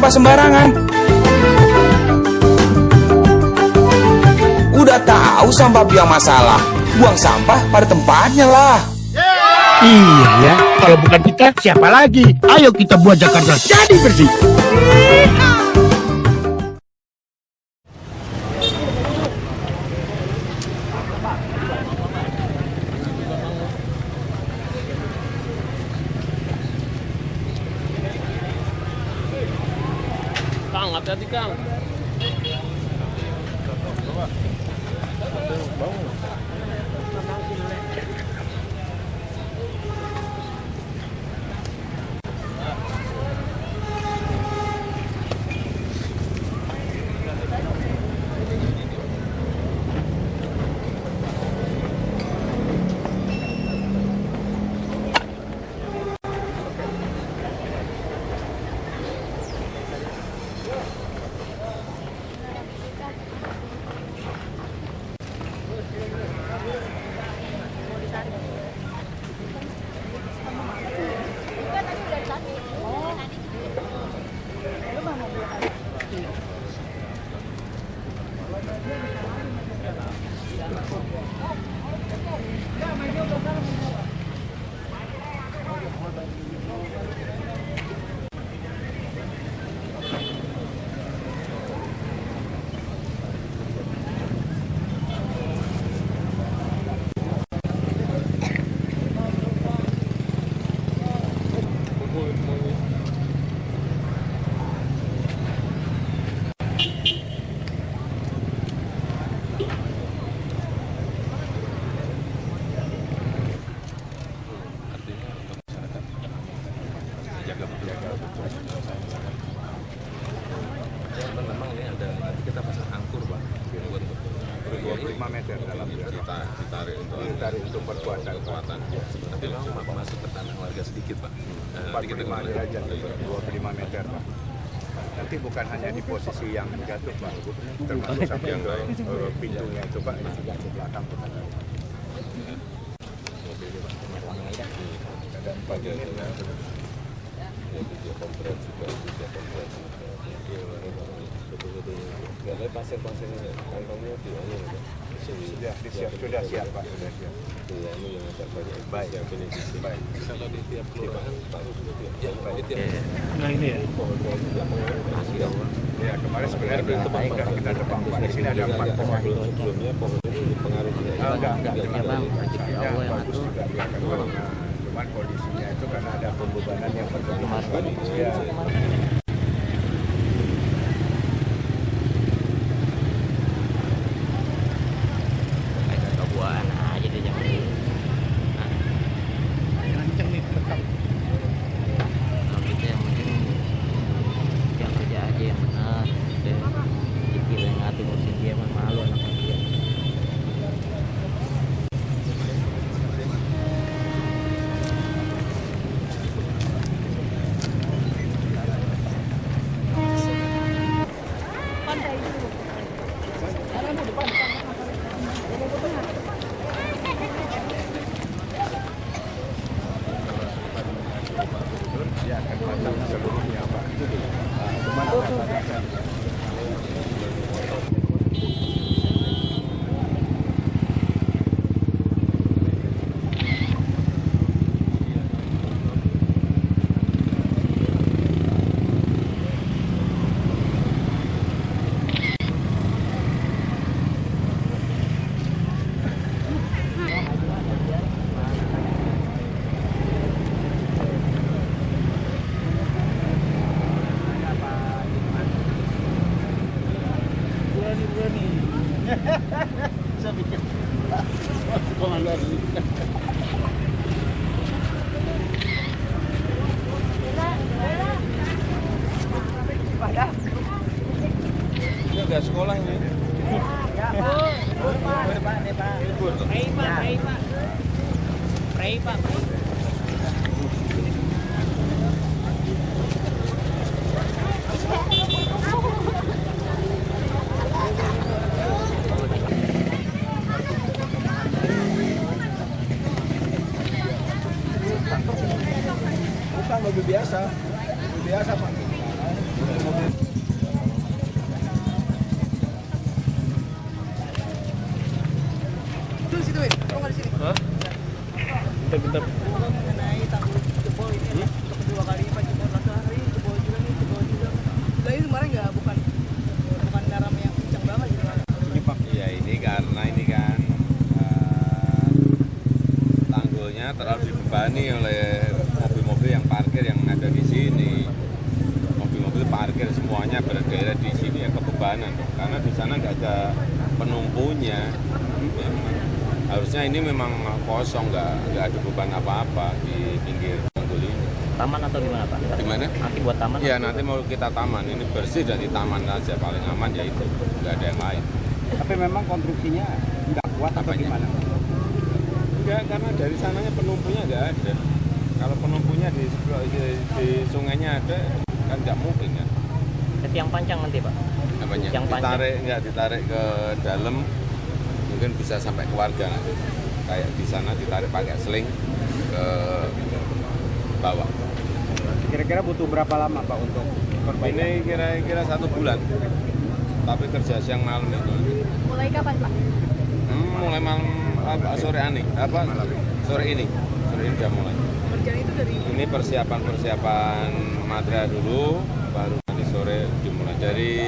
sampah sembarangan. Udah tahu sampah biang masalah, buang sampah pada tempatnya lah. Iya ya, kalau bukan kita siapa lagi? Ayo kita buat Jakarta jadi bersih. Kang, hati-hati Kang. Memang ini ada, nanti kita pasang angkur Pak, 25 meter dalam ditarik untuk perkuatan. Tapi memang masuk ke tanah warga sedikit Pak. 45 derajat, 25 meter Pak. Nanti bukan hanya di posisi yang jatuh Pak, termasuk sampai ke pintunya itu Pak, ke belakang Pak. Ada 4 unit ya. Dia kompres juga, Gak pasir-pasirnya, kantongnya tidak sudah siap Pak, sudah siap. Iya, ini yang agak banyak. Baik, baik. Kalau di tiap kelurahan taruh dulu ya. Di tiap. Nah ini ya. Ya kemarin sebenarnya udah kita tebang Pak. Di sini ada 4 pohon. Sebelumnya pohon itu pengaruh. Enggak. Misalnya bagus juga dia akan warna. Cuman kondisinya itu karena ada pembebanan yang berlebihan. Ya. Dia akan pasang seluruhnya Pak. Cuman saya pikir komandan ini. Ini ada sekolah ini. Ya, Pak. Bukan mobil biasa Pak. ini oleh mobil-mobil yang parkir yang ada di sini. Mobil-mobil parkir semuanya berdaerah di sini ya kebebanan dong. Karena di sana nggak ada penumpunya. Harusnya ini memang kosong, nggak ada beban apa-apa di pinggir tanggul ini. Taman atau gimana Pak? Gimana? Nanti buat taman? Ya nanti mau kita taman, ini bersih dari taman aja paling aman ya itu, nggak ada yang lain. Tapi memang konstruksinya nggak kuat atau Apanya? gimana? Enggak, karena dari sananya penumpunya nggak ada. Kalau penumpunya di sungainya ada, kan nggak mungkin ya. Jadi yang panjang nanti Pak? Apanya? Yang panjang. Ditarik ke dalam, mungkin bisa sampai ke warga nanti. Kayak di sana ditarik pakai sling ke bawah. Kira-kira butuh berapa lama Pak untuk perbaikan? Ini kira-kira 1 bulan. Tapi kerja siang malam itu. Mulai kapan Pak? Mulai malam sore ini. Sore ini udah mulai. Kerjaan itu dari Ini persiapan material dulu, baru nanti sore dimulai dari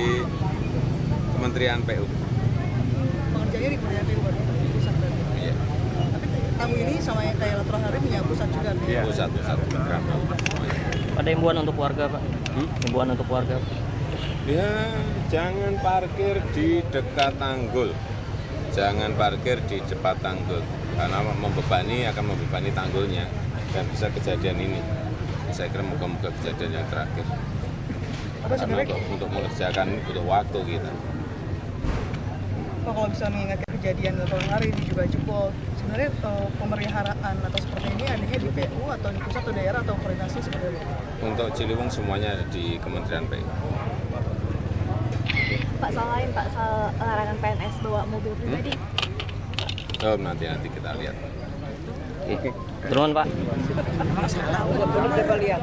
Kementerian PU. pengerjaannya di pusat berarti. Iya. Tapi tamu ini sama yang kayak Latroh Hari punya pusat juga nih. Iya. Pusat program. Ada himbauan untuk warga Pak? Himbauan untuk warga? Ya, jangan parkir di dekat tanggul. Jangan parkir di depan tanggul. Karena akan membebani tanggulnya. Dan bisa kejadian ini. Saya kira moga-moga kejadian yang terakhir. Apa Karena sebenarnya untuk mengerjakan butuh waktu kita. Pak kalau bisa mengingat kejadian Latroh Hari ini juga jebol. Sebenarnya pemeliharaan atau seperti ini adanya di PU atau di pusat atau daerah atau koordinasi seperti itu? Untuk Ciliwung semuanya ada di Kementerian PU. Pak, soal lain Pak, soal larangan PNS bawa mobil pribadi. Oh, nanti kita lihat. Turun Pak. Coba lihat.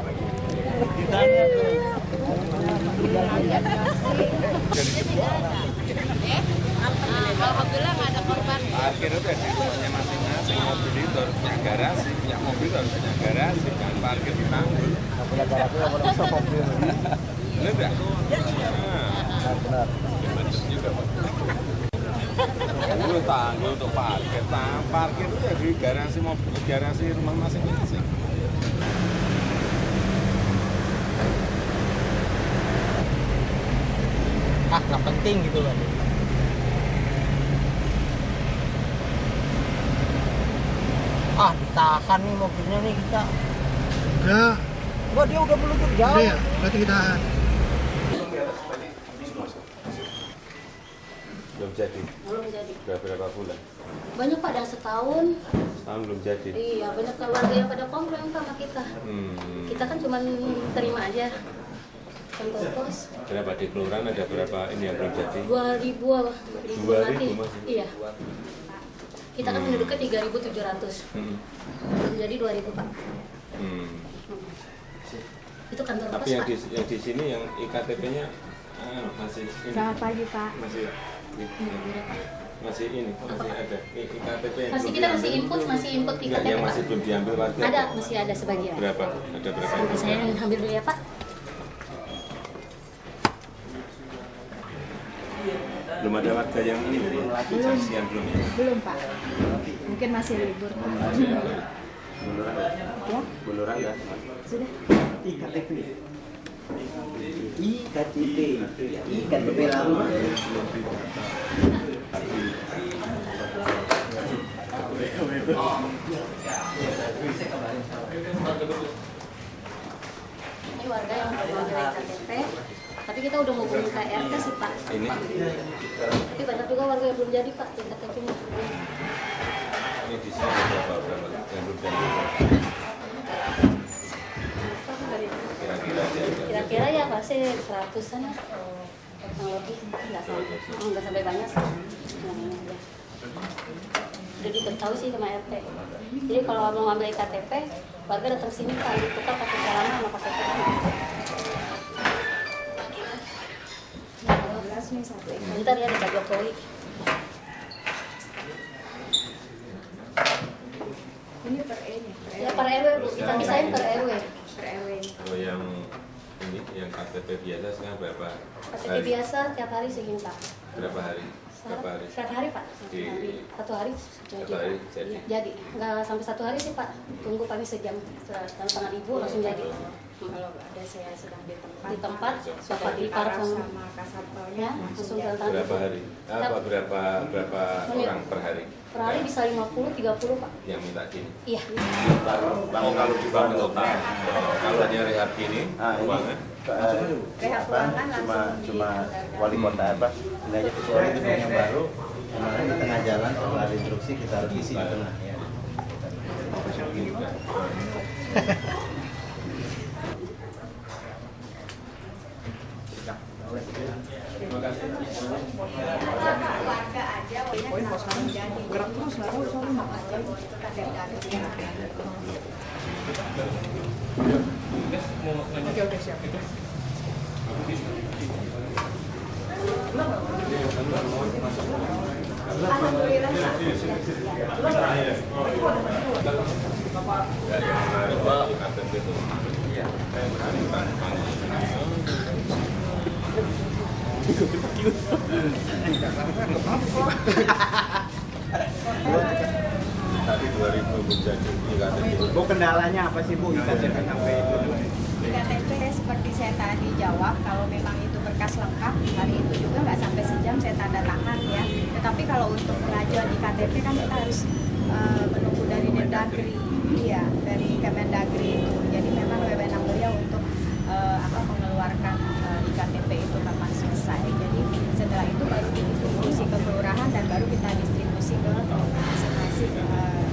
Alhamdulillah nggak ada korban. Parkir itu di rumahnya masing-masing, mobil itu harus punya garasi, punya mobil harus punya garasi, jangan parkir di tanggul. Punya garasi nggak boleh bisa mobil. Bener nggak? Benar. Bener juga, Pak. Itu tanggul untuk parkir, parkir itu ya di garasi mobil, garasi rumah masing-masing. Nggak penting gitu kan. Ditahan nih mobilnya nih kita. Udah, Wah, dia udah meluncur jauh. udah ya, berarti kita Belum jadi. Belum jadi. Sudah berapa bulan? Banyak pada setahun. Setahun belum jadi. Iya, banyak keluarga yang pada komplain sama kita. Kita kan cuma terima aja. Contoh kos. Berapa di kelurahan ada berapa ini yang belum jadi? 2.000 apa? 2.000 masih? Iya. Kita kan penduduknya 3.700. Belum jadi 2.000 Pak. Itu kantor Tapi pos yang Pak. di sini yang IKTP-nya masih ini. Selamat pagi Pak. Masih ini masih ada IKTP yang Masih belum kita masih diambil. input Enggak, IKTP yang Pak. masih belum diambil warga. Ada, masih ada sebagian. Berapa? Ada berapa? Sampai saya yang ambil dulu ya Pak. Belum ada warga yang ini saksian belum ya? Belum Pak, mungkin masih libur. Beluran ya? Sudah. IKTP lama. Ini warga yang belum ambil KTP, tapi kita udah mau hubungi KRT sih Pak. Ini Tapi banyak juga warga yang belum jadi Pak, KTP-nya. ini di sini berapa yang belum diambil? Kira-kira aja. Kira-kira ya pasti 100-an lah. Yang lebih, nggak sampai banyak sih. Udah diberitahu sih sama RT. Jadi kalau mau ngambil KTP, warga datang sini Pak, ditukar KTP lama sama KTP lama. Bentar ya, ada Pak Jokowi. Ini per E nya. Ya per RW Bu, kita pisahin per RW. Per RW. Kalau yang ini yang KTP biasa sekarang berapa KTP hari? biasa tiap hari segini Pak. Berapa hari? Berapa hari? Satu hari Pak, satu hari jadi. Satu hari jadi. Jadi nggak sampai satu hari sih Pak, tunggu paling sejam, tangan ibu langsung jadi. Kalau ada saya sedang di Di tempat, sudah di park sama kasatpolnya langsung jalan tangan Berapa ibu. hari? Berapa orang per hari Per hari bisa 50-30 Pak. yang minta gini? Iya. Kalau dibangun total, kalau hanya rehab gini, ruangan rehab ruangan cuma wali kota apa nilainya kecuali gedung yang baru kemarin di tengah jalan setelah ada instruksi kita harus isi di tengah ya. Poin pas sekarang gerak terus nggak tahu soalnya. Oke siap. tadi 2000 menjadi IKTP. Bu, kendalanya apa sih Bu IKTP sampai itu? IKTP seperti saya tadi jawab, kalau memang itu berkas lengkap, hari itu juga nggak sampai sejam saya tanda tangan ya. Tetapi kalau untuk pengajuan IKTP kan kita harus menunggu dari Mendagri, iya, dari Kemendagri itu. Jadi memang wewenang beliau untuk mengeluarkan IKTP itu kapan selesai. Jadi setelah itu baru didistribusi ke kelurahan dan baru kita distribusi ke masing-masing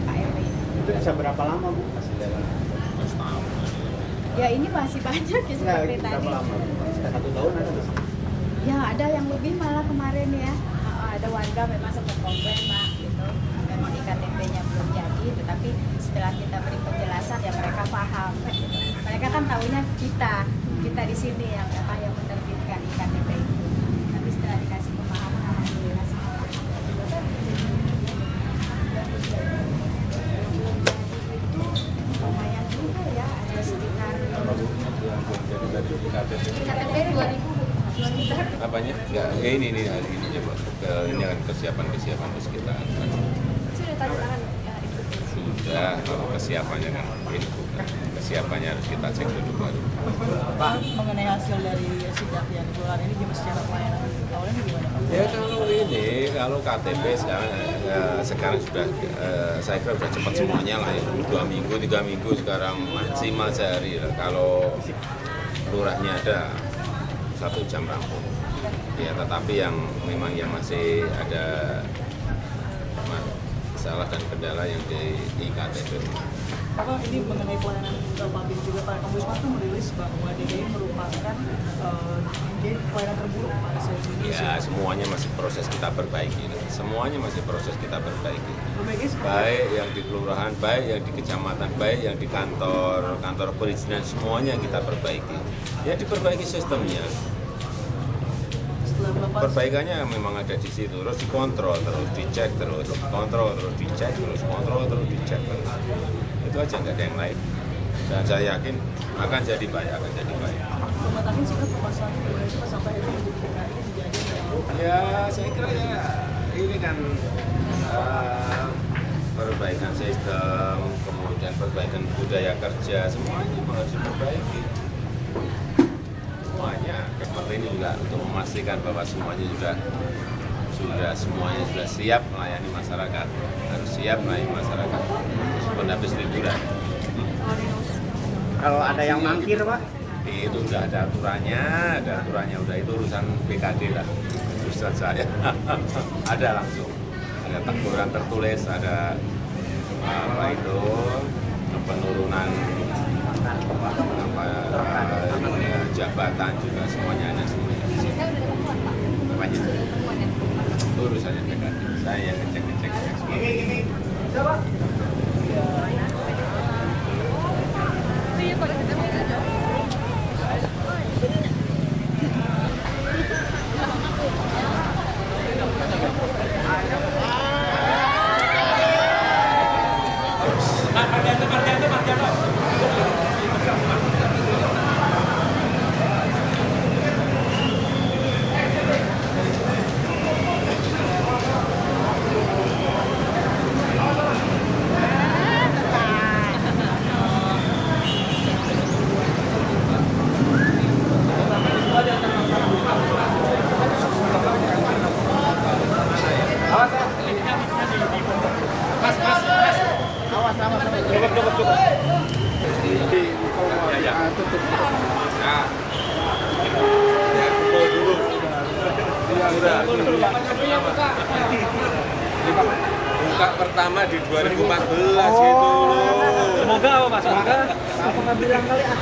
KRW. Itu bisa berapa lama Bu hasilnya? Ya ini masih banyak ya seperti tadi. Berapa lama? 1 tahun ada nggak? Ya ada yang lebih malah kemarin ya. Ada warga memang sempat komplain Pak gitu. Memang IKTP-nya belum jadi, tetapi setelah kita beri penjelasan ya mereka paham. Gitu. Mereka kan tahunya kita di sini yang menerbitkan IKTP itu. Tapi setelah dikasih pemahaman alhamdulillah semua. Lumayan juga ya, ada sekitar IKTP 2000. Apanya? Enggak, ini hari ini coba. Ini akan kesiapan terus kita akan. Sudah tanda tangan Sudah, kalau kesiapannya kan ini bukan. Kesiapannya harus kita cek dulu baru. Pak, mengenai hasil dari sidak yang dikeluarkan ini gimana secara pelayanan awalnya gimana Pak? Ya kalau KTP sekarang sudah saya kira sudah cepat semuanya lah ya. 2 minggu, 3 minggu sekarang maksimal sehari lah. Kalau lurahnya ada 1 jam rampung. Ya, tetapi yang memang yang masih ada masalah dan kendala yang di IKTP. Apa ini mengenai pelayanan publik juga Pak Ombudsman itu merilis bahwa DKI merupakan pelayanan terburuk pada saat ini. Ya, semuanya masih proses kita perbaiki. Semuanya masih proses kita perbaiki. Baik yang di kelurahan, baik yang di kecamatan, baik yang di kantor perizinan, semuanya kita perbaiki. Ya diperbaiki sistemnya. Perbaikannya memang ada di situ, terus dikontrol, terus dicek, terus kontrol, terus dicek, terus kontrol, terus dicek. Itu aja, nggak ada yang lain. Dan saya yakin akan jadi baik. Mematakan sikap permasalahan Indonesia sampai itu menjadi DKI menjadi Ya, saya kira ya ini kan perbaikan sistem, kemudian perbaikan budaya kerja, semuanya harus diperbaiki. Semuanya, seperti ini juga untuk memastikan bahwa semuanya sudah siap melayani masyarakat, harus siap melayani masyarakat. Meskipun habis liburan. Kalau ada yang mangkir Pak? Itu sudah ada aturannya, udah itu urusan BKD lah, urusan saya. Ada langsung, ada teguran tertulis, ada apa itu penurunan jabatan juga semuanya ada semuanya. Apanya? Urusannya BKD, saya yang ngecek. Coba. Buka pertama di 2014 gitu loh. Semoga apa Pak? Semoga Apa nggak bilang kali ah?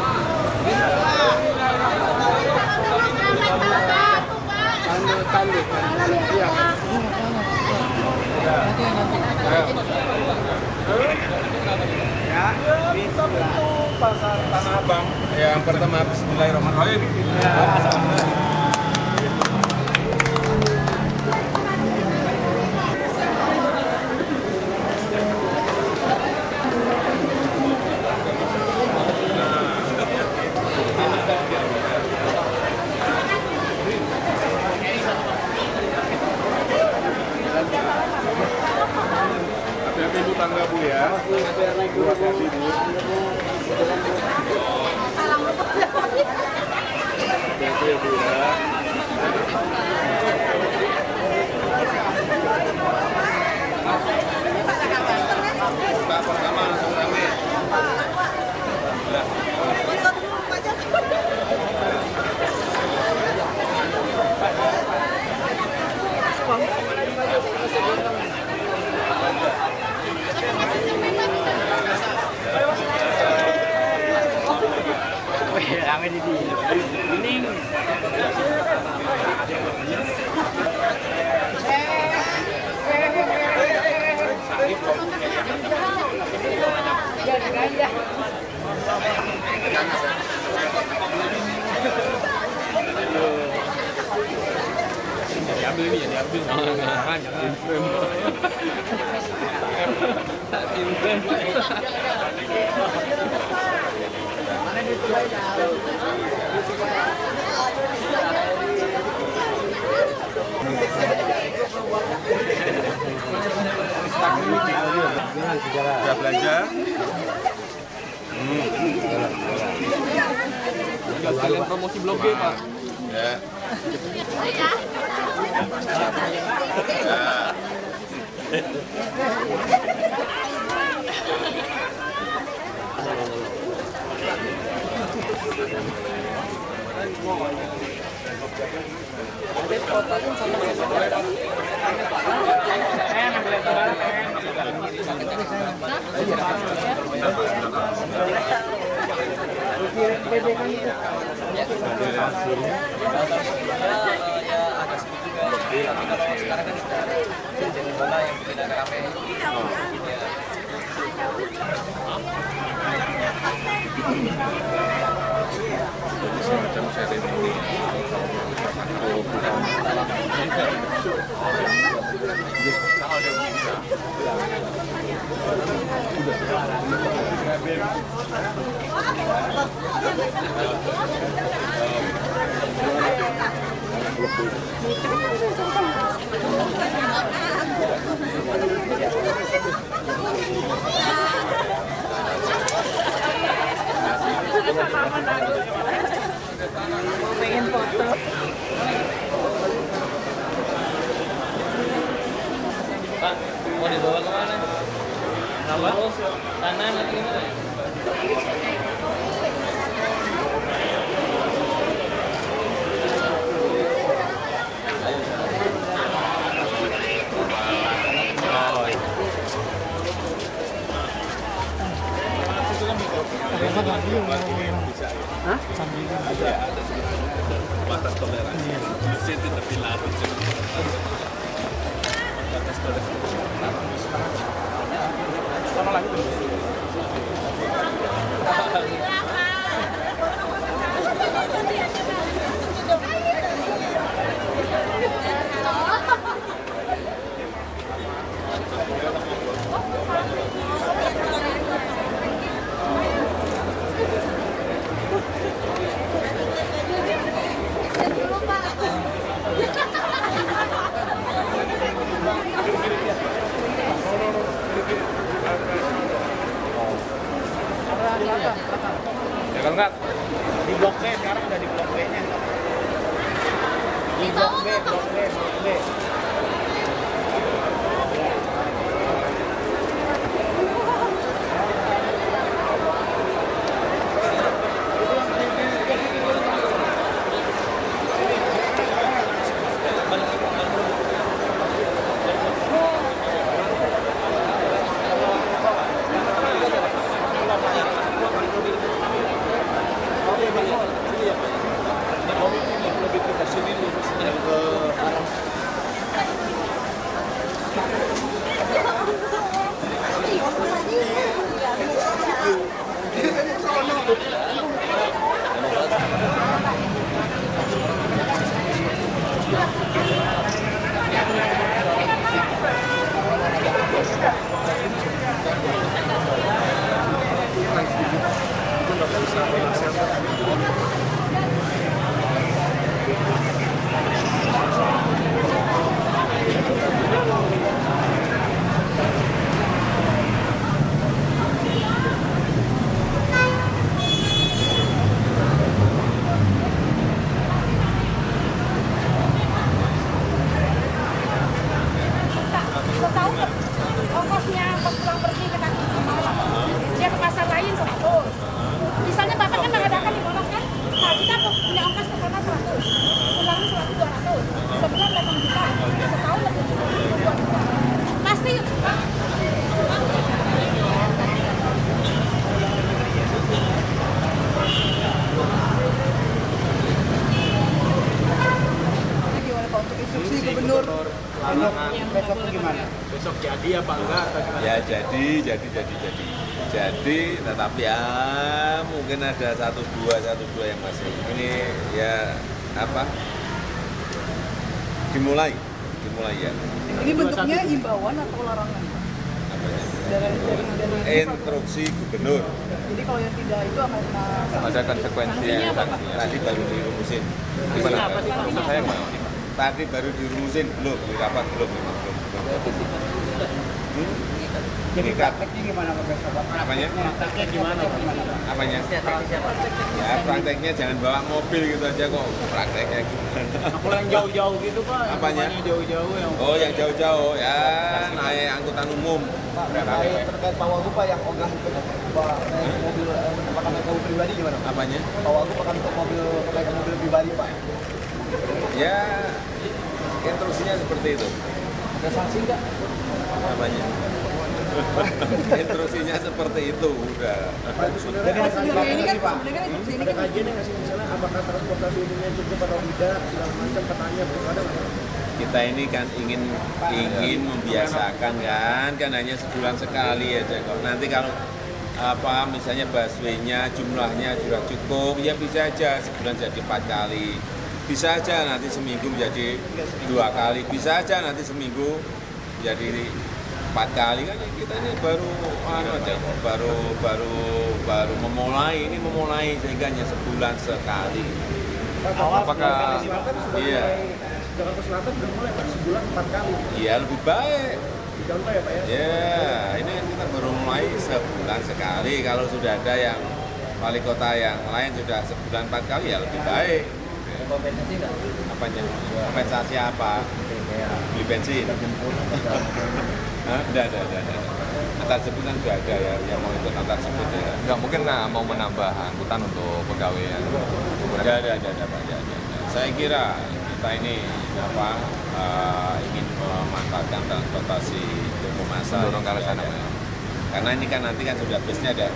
Kita bentuk pasar Tanah Abang. Yang pertama Bismillahirrahmanirrahim. Hati-hati ibu tangga bu ya. Terima kasih bu. Hati-hati ya bu ya. Buka pertama langsung rame. Diambil ini ya, diambil. Jangan frame. Sudah belanja? Sekalian promosi Blok G, Pak. Ya. Semacam seremoni Pengen foto. Pak, mau dibawa kemana? Apa? Kanan atau gimana? batas toleransi. Itu terdilatih. Batas toleransi. Sama lagi tuh. Ya kan enggak? Di Blok B sekarang udah di Blok B-nya. Di Blok B, Blok B, Blok B. instruksi gubernur. Besok gimana? Besok jadi apa enggak? Ya jadi, tetapi ya mungkin ada satu dua yang masih ini ya apa dimulai ya. Ini bentuknya himbauan atau larangan? Apanya? Dari Instruksi gubernur. Jadi kalau yang tidak itu akan kena Ada konsekuensinya. Tadi baru dirumusin. Gimana? Saya mau. Tadi baru dirumusin, belum di rapat belum. Jadi prakteknya gimana Pak besok? Apanya? Prakteknya gimana? Apanya? Ya prakteknya jangan bawa mobil gitu aja kok. Prakteknya gimana? Kalau yang jauh-jauh gitu Pak. Apanya? Yang jauh-jauh yang Oh yang jauh-jauh ya naik angkutan umum. Terkait Pak Wagub Pak yang ogah untuk naik mobil pakai mobil pribadi gimana? Apanya? Pak Wagub akan untuk pakai mobil pribadi Pak. Ya instruksinya seperti itu. Ada sanksi nggak? Apanya? Instruksinya seperti itu udah. sebenarnya ini kan instruksi ini kan kajian yang ngasih misalnya apakah transportasi umumnya cukup atau tidak segala macam katanya ada nggak? Kita ini kan ingin membiasakan kan hanya sebulan sekali aja kok. Nanti kalau apa misalnya busway-nya jumlahnya sudah cukup ya bisa aja sebulan jadi 4 kali. Bisa aja nanti seminggu menjadi 2 kali, bisa aja nanti seminggu jadi 4 kali kan kita ini baru memulai sehingga hanya sebulan sekali. Apakah iya Jakarta Selatan sudah mulai Pak sebulan 4 kali. iya lebih baik. Contoh ya Pak ya. Ya ini kan kita baru mulai sebulan sekali. Kalau sudah ada yang wali kota yang lain sudah sebulan 4 kali ya lebih baik. Kompensasi nggak? Apanya? Kompensasi apa? Beli bensin? Enggak. Antar sebut kan sudah ada ya, yang mau ikut antar sebut ya. Nggak mungkin mau menambah angkutan untuk pegawai yang Ada. Saya kira kita ini ingin memanfaatkan transportasi umum massal. mendorong ke arah sana. Karena ini kan nanti kan sudah busnya ada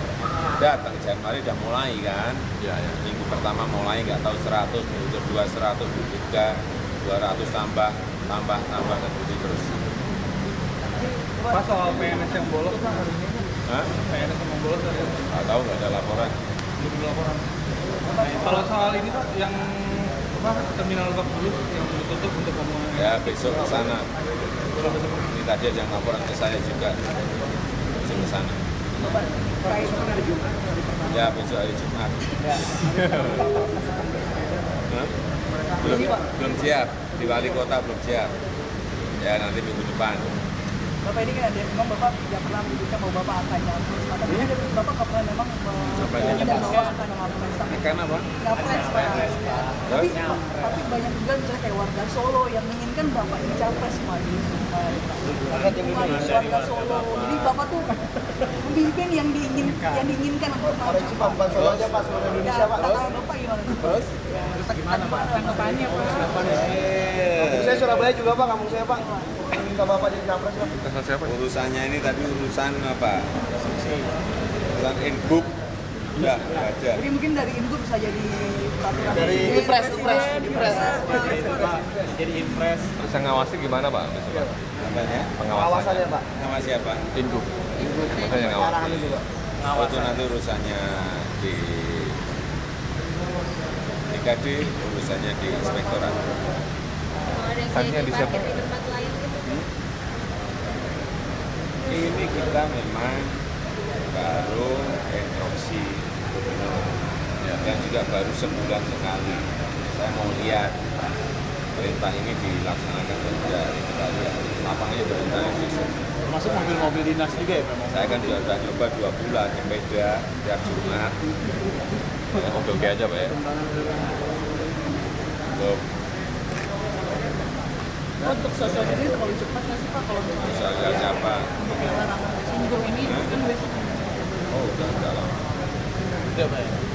datang Januari udah mulai kan. Ya. Minggu pertama mulai nggak tahu 100, minggu kedua 100, minggu ketiga 200 tambah kan begitu terus. Pak soal PNS yang bolos Pak hari ini. Hah? PNS yang bolos hari ini. Nggak tahu nggak ada laporan. Belum ada laporan. Kalau soal ini Pak yang terminal Lebak Bulus yang ditutup untuk pembuangan. Ya besok ke sana. Ini tadi ada yang laporan ke saya juga. Besok ke sana. Ya besok hari Jumat. Hah? Belum siap. Di wali kota belum siap. Ya nanti minggu depan. Bapak ini kan ada memang Bapak tidak pernah menyebutkan bahwa Bapak akan nyapres. Katanya Bapak nggak pernah memang menyebutkan bahwa akan nyapres. Akan apa? Nyapres Pak. Tapi banyak juga misalnya kayak warga Solo yang menginginkan Bapak ini capres Pak. Warga Solo. Jadi Bapak tuh pemimpin yang diinginkan untuk maju. Bukan Solo aja Pak, seluruh Indonesia Pak. Bapak gimana? Terus? Gimana Pak? Tanggapannya Pak. Saya Surabaya juga Pak, kampung saya Pak. Minta Bapak jadi capres Pak. Urusannya ini tadi urusan apa? Urusan inbook. Udah, nggak ada. Jadi mungkin dari Input bisa jadi peraturan Dari Impres. Jadi impres. Terus yang ngawasi gimana Pak? Apanya? Pengawasannya Pak. Sama siapa? Induk. Maksudnya yang Arahan ngawasi. juga. Oh, itu nanti urusannya di DKD, urusannya di inspektorat. Sanksinya di siapa? Ini kita memang baru instruksi gubernur dan juga baru sebulan sekali. Saya mau lihat perintah ini dilaksanakan atau tidak. Kita lihat lapangannya benar besok. Termasuk mobil-mobil dinas juga ya Pak? Saya kan sudah nyoba 2 bulan sepeda tiap Jumat. Oke aja Pak ya. Belum. untuk sosialisasi terlalu cepat nggak sih Pak kalau misalnya Sosialisasi apa? singgung ini kan besok Oh, udah lama. Udah Pak ya?